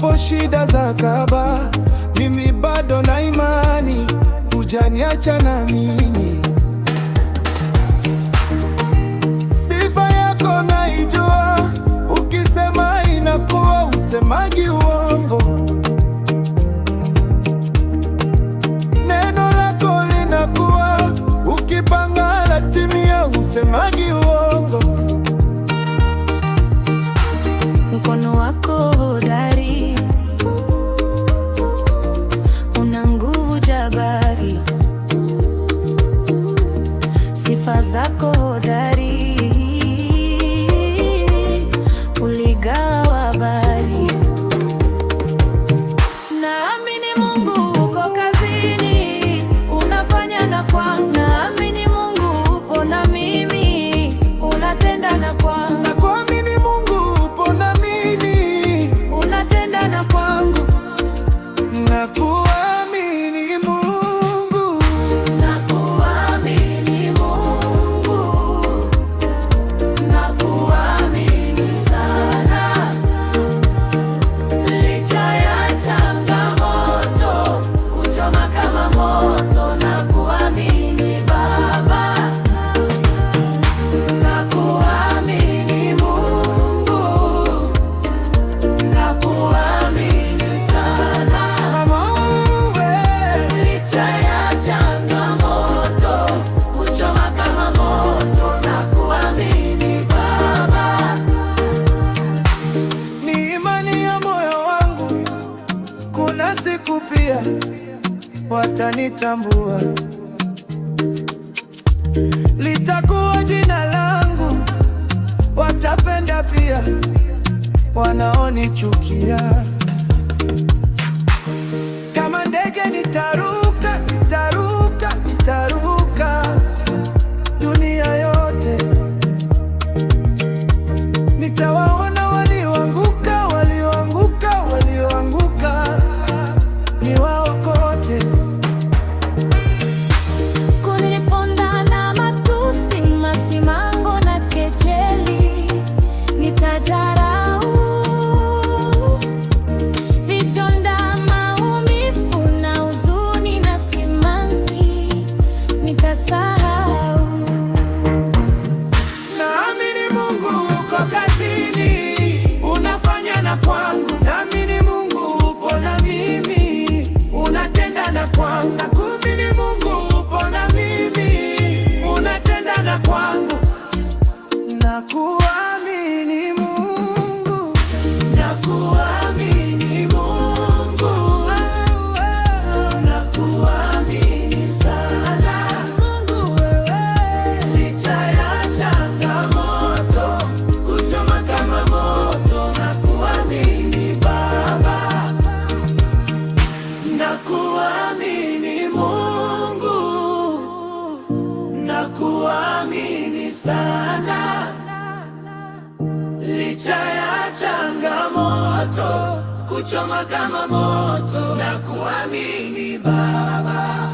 japo shida za kaba, mimi bado na imani, hujaniacha na mimi. Sifa yako naijua, ukisema inakuwa, usemagi uongo. Neno lako linakuwa, ukipanga latimia, usemagi uongo. Mkono wako hodari, una nguvu jabari, sifa zako hodari, uligawa habari. Naamini Mungu uko kazini, unafanya na kwangu. Naamini Mungu upo na mimi, unatenda na kwangu. Nakuamini Mungu upo na mimi, unatenda na kwangu. Nakuamini Mungu, nakuamini Mungu, nakuamini sana. Licha ya changamoto, kuchoma kama moto, nakuamini Baba. Nakuamini Mungu, nakuamini sana. Licha ya changamoto, kuchoma kama moto, nakuamini Baba. ni imani ya moyo wangu, kuna siku pia watanitambua, litakuwa jina langu, watapenda pia wanaonichukia. Kama ndege nitaruka, nitaruka, nitaruka dunia yote, nitawaona walioanguka, walioanguka, walioanguka, niwaokote. Kuniponda na matusi, masimango na kejeli, nitadharau. Vidonda, maumivu na huzuni na simanzi, nitasahau. Naamini Mungu uko kazini, unafanya na kwangu. Naamini Mungu upo na mimi, unatenda na kwangu. Nakuamini Mungu upo na mimi, unatenda na kwangu. Nakuamini Mungu, nakuamini Mungu, nakuamini sana. Licha ya changamoto, kuchoma kama moto, nakuamini Baba. Nakuamini Mungu, nakuamini sana. Licha ya changamoto, kuchoma kama moto, nakuamini Baba.